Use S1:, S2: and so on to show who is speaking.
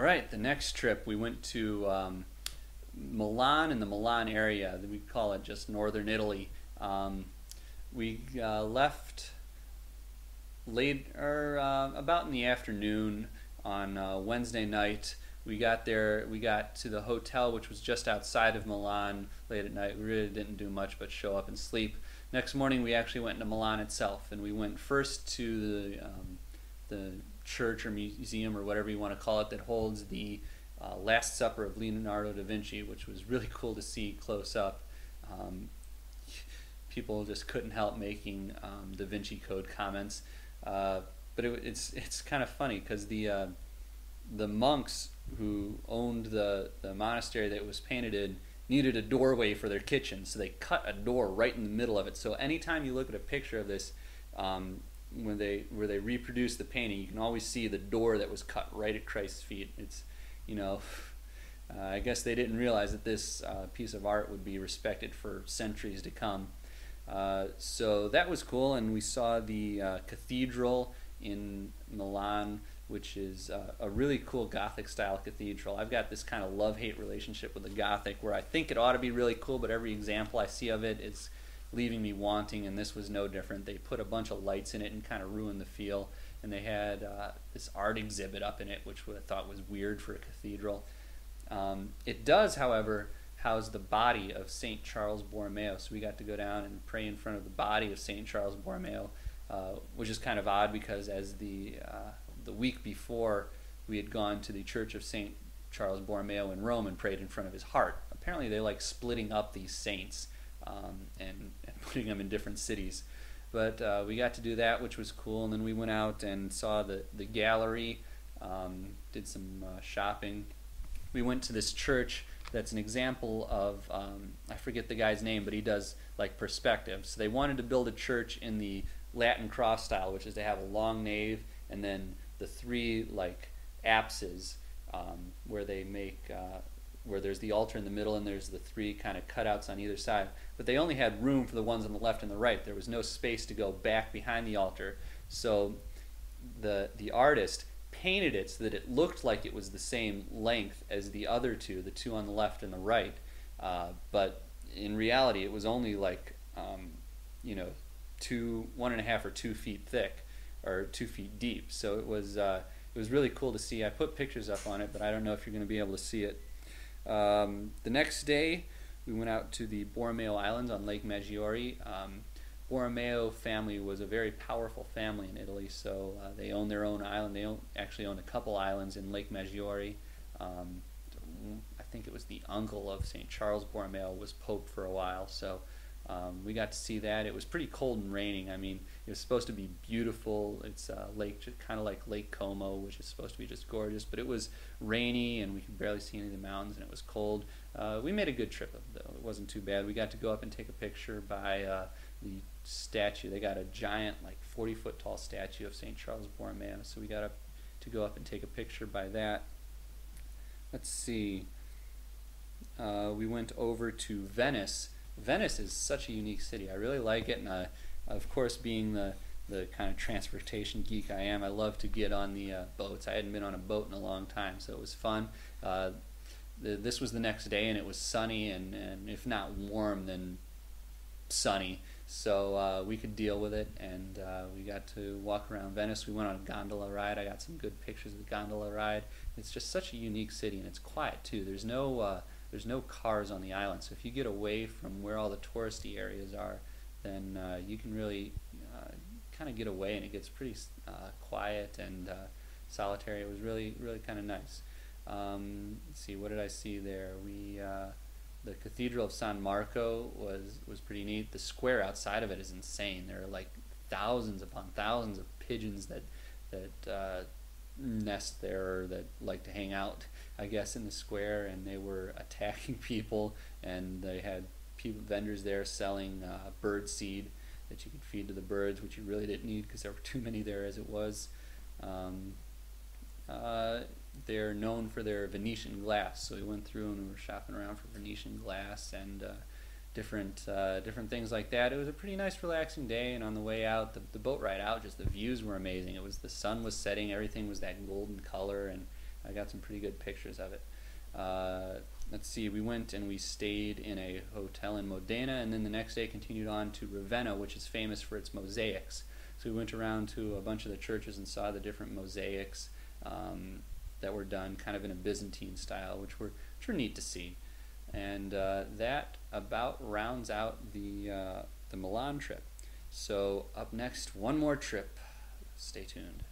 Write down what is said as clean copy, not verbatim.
S1: right, the next trip we went to Milan and the Milan area. We call it just northern Italy. We left late or about in the afternoon on Wednesday night. We got there. We got to the hotel, which was just outside of Milan. Late at night, we really didn't do much but show up and sleep. Next morning, we actually went into Milan itself, and we went first to the church or museum or whatever you want to call it that holds the Last Supper of Leonardo da Vinci, which was really cool to see close up. Um, People just couldn't help making Da Vinci Code comments, but it's kind of funny because the monks who owned the monastery that it was painted in needed a doorway for their kitchen, so they cut a door right in the middle of it. So anytime you look at a picture of this, where they reproduce the painting, you can always see the door that was cut right at Christ's feet. It's, you know, I guess they didn't realize that this piece of art would be respected for centuries to come. So that was cool, and we saw the cathedral in Milan, which is a really cool Gothic style cathedral. I've got this kind of love-hate relationship with the Gothic where I think it ought to be really cool, but every example I see of it is leaving me wanting, and this was no different. They put a bunch of lights in it and kind of ruined the feel, and they had this art exhibit up in it, which I thought was weird for a cathedral. It does, however, house the body of St. Charles Borromeo, so we got to go down and pray in front of the body of St. Charles Borromeo, which is kind of odd because as the week before we had gone to the Church of St. Charles Borromeo in Rome and prayed in front of his heart. Apparently they like splitting up these saints and putting them in different cities. But we got to do that, which was cool, and then we went out and saw the gallery, did some shopping. We went to this church that's an example of, I forget the guy's name, but he does like perspective. So they wanted to build a church in the Latin cross style, which is to have a long nave and then the three like apses where they make where there's the altar in the middle and there's the three kind of cutouts on either side. But they only had room for the ones on the left and the right. There was no space to go back behind the altar. So the artist painted it so that it looked like it was the same length as the other two, the two on the left and the right. But in reality, it was only like, 1.5 or 2 feet thick, or 2 feet deep. So it was really cool to see. I put pictures up on it, but I don't know if you're going to be able to see it. The next day, we went out to the Borromeo Islands on Lake Maggiore. Borromeo family was a very powerful family in Italy, so they own their own island. They actually own a couple islands in Lake Maggiore. I think it was the uncle of St. Charles Borromeo was Pope for a while, so we got to see that. It was pretty cold and raining. I mean, it was supposed to be beautiful. It's a lake, kind of like Lake Como, which is supposed to be just gorgeous, but it was rainy and we could barely see any of the mountains and it was cold. We made a good trip, though. It wasn't too bad. We got to go up and take a picture by the statue. They got a giant, like 40-foot tall statue of St. Charles Borromeo, so we got to go up and take a picture by that. Let's see. We went over to Venice. Venice is such a unique city. I really like it, and of course, being the kind of transportation geek I am, I love to get on the boats. I hadn't been on a boat in a long time, so it was fun. This was the next day, and it was sunny, and if not warm, then sunny. So we could deal with it, and we got to walk around Venice. We went on a gondola ride. I got some good pictures of the gondola ride. It's just such a unique city, and it's quiet too. There's no cars on the island, so if you get away from where all the touristy areas are, then you can really kind of get away, and it gets pretty quiet and solitary. It was really kind of nice. Let's see, what did I see there? The Cathedral of San Marco was pretty neat. The square outside of it is insane. There are like thousands upon thousands of pigeons that nest there, or that like to hang out, I guess, in the square, and they were attacking people, and they had vendors there selling bird seed that you could feed to the birds, which you really didn't need because there were too many there as it was. They're known for their Venetian glass, so we went through and we were shopping around for Venetian glass and different things like that. It was a pretty nice, relaxing day, and on the way out, the boat ride out, just the views were amazing. The sun was setting, everything was that golden color, and I got some pretty good pictures of it. Let's see, we went and we stayed in a hotel in Modena, and then the next day continued on to Ravenna, which is famous for its mosaics. So we went around to a bunch of the churches and saw the different mosaics that were done kind of in a Byzantine style, which were neat to see. And that about rounds out the Milan trip. So up next, one more trip. Stay tuned.